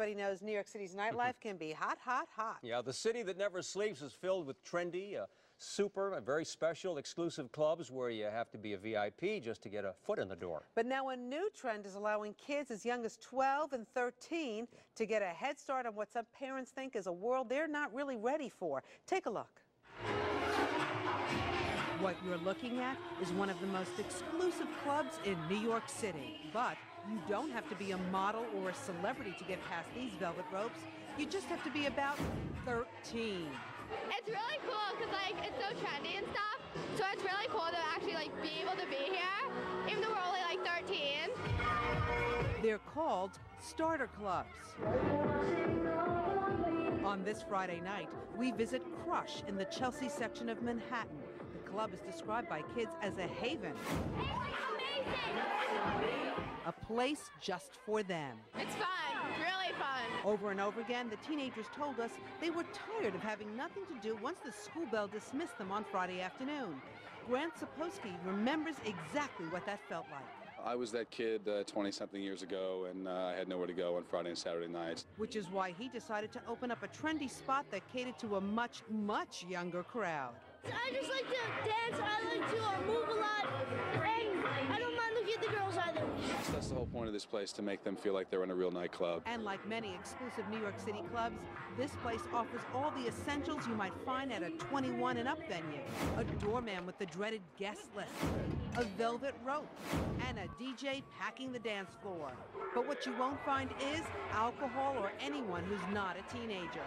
everybody knows New York City's nightlife can be hot, hot, hot. Yeah, the city that never sleeps is filled with trendy, very special, exclusive clubs where you have to be a VIP just to get a foot in the door. But now a new trend is allowing kids as young as 12 and 13 to get a head start on what some parents think is a world they're not really ready for. Take a look. What you're looking at is one of the most exclusive clubs in New York City. But you don't have to be a model or a celebrity to get past these velvet ropes. You just have to be about 13. It's really cool because it's so trendy and stuff. So it's really cool to actually be able to be here, even though we're only 13. They're called starter clubs. On this Friday night, we visit Crush in the Chelsea section of Manhattan. The club is described by kids as a haven. A place just for them. It's fun, really fun. Over and over again, the teenagers told us they were tired of having nothing to do once the school bell dismissed them on Friday afternoon. Grant Sapolsky remembers exactly what that felt like. I was that kid 20-something years ago, and I had nowhere to go on Friday and Saturday nights. Which is why he decided to open up a trendy spot that catered to a much, much younger crowd. I just like to dance, I like to move a lot, and I don't mind looking at the girls either. That's the whole point of this place, to make them feel like they're in a real nightclub. And like many exclusive New York City clubs, this place offers all the essentials you might find at a 21 and up venue. A doorman with the dreaded guest list, a velvet rope, and a DJ packing the dance floor. But what you won't find is alcohol or anyone who's not a teenager.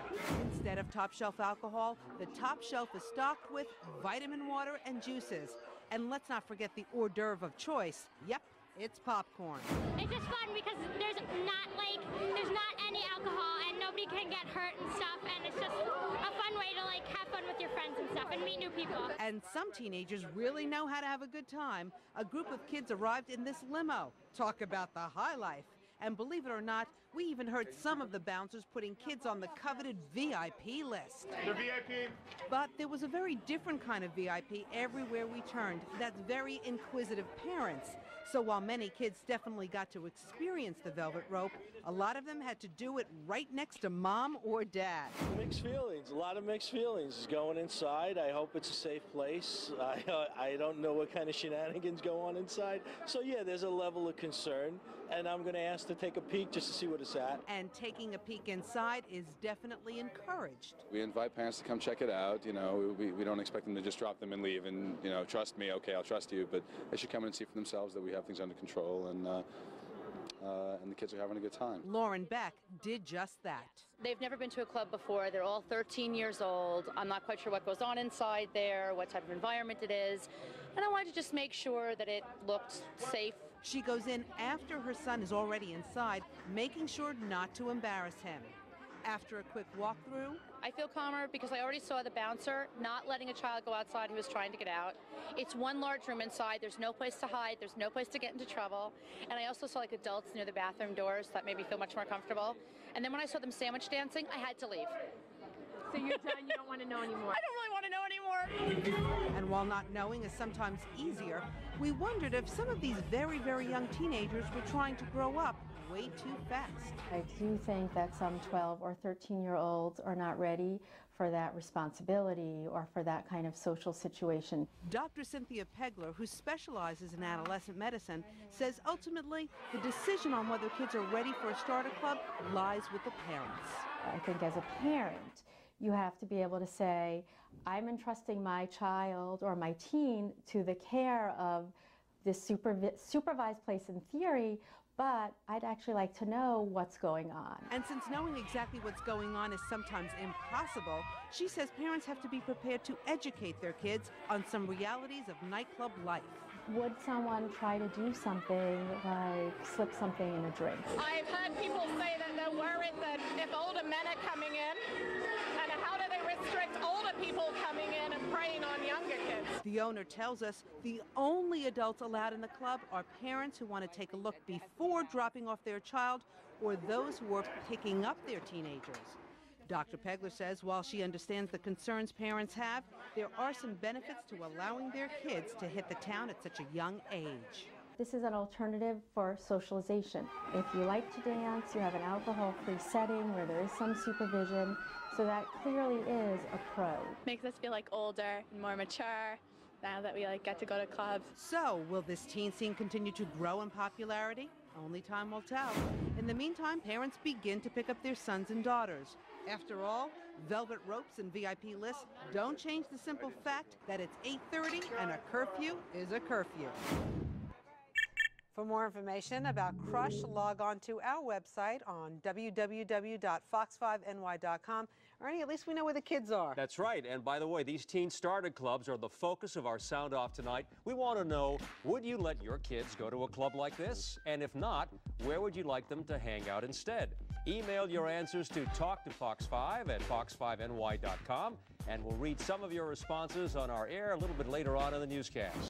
Instead of top shelf alcohol, the top shelf is stocked with vitamin water and juices. And let's not forget the hors d'oeuvre of choice. Yep, it's popcorn. It's just fun because there's not any alcohol and nobody can get hurt and stuff, and it's just a fun way to have fun with your friends and stuff and meet new people. And some teenagers really know how to have a good time. A group of kids arrived in this limo. Talk about the high life. And believe it or not, we even heard some of the bouncers putting kids on the coveted VIP list. The VIP. But there was a very different kind of VIP everywhere we turned. That's very inquisitive parents. So while many kids definitely got to experience the velvet rope, a lot of them had to do it right next to mom or dad. Mixed feelings, a lot of mixed feelings. Going inside, I hope it's a safe place. I don't know what kind of shenanigans go on inside. So yeah, there's a level of concern, and I'm going to ask to take a peek just to see what it's at. And taking a peek inside is definitely encouraged. We invite parents to come check it out. You know, we don't expect them to just drop them and leave and, you know, trust me, okay, I'll trust you. But they should come in and see for themselves that we have things under control, and the kids are having a good time. Lauren Beck did just that. They've never been to a club before. They're all 13 years old. I'm not quite sure what goes on inside there, what type of environment it is. And I wanted to just make sure that it looked safe. She goes in after her son is already inside, making sure not to embarrass him. After a quick walkthrough, I feel calmer because I already saw the bouncer not letting a child go outside who was trying to get out. It's one large room inside. There's no place to hide. There's no place to get into trouble. And I also saw adults near the bathroom doors. That made me feel much more comfortable. And then when I saw them sandwich dancing, I had to leave. So you're done, you don't want to know anymore? I don't really want to know anymore. And while not knowing is sometimes easier, we wondered if some of these very, very young teenagers were trying to grow up way too fast. I do think that some 12 or 13-year-olds are not ready for that responsibility or for that kind of social situation. Dr. Cynthia Pegler, who specializes in adolescent medicine, says ultimately the decision on whether kids are ready for a starter club lies with the parents. I think as a parent, you have to be able to say, I'm entrusting my child or my teen to the care of this supervised place in theory, but I'd actually like to know what's going on. And since knowing exactly what's going on is sometimes impossible, she says parents have to be prepared to educate their kids on some realities of nightclub life. Would someone try to do something like slip something in a drink? I've heard people say that they're worried that if older men are coming in, and how do they restrict older people coming in and preying on younger kids? The owner tells us the only adults allowed in the club are parents who want to take a look before dropping off their child or those who are picking up their teenagers. Dr. Pegler says while she understands the concerns parents have, there are some benefits to allowing their kids to hit the town at such a young age. this is an alternative for socialization. If you like to dance, you have an alcohol-free setting where there is some supervision, so that clearly is a pro. Makes us feel like older and more mature now that we get to go to clubs. So, will this teen scene continue to grow in popularity? Only time will tell. In the meantime, parents begin to pick up their sons and daughters. After all, velvet ropes and VIP lists don't change the simple fact that it's 8:30 and a curfew is a curfew. For more information about Crush, log on to our website on www.fox5ny.com. Ernie, at least we know where the kids are. That's right. And by the way, these teen starter clubs are the focus of our Sound Off tonight. We want to know, would you let your kids go to a club like this? And if not, where would you like them to hang out instead? Email your answers to talktofox5@fox5ny.com, and we'll read some of your responses on our air a little bit later on in the newscast.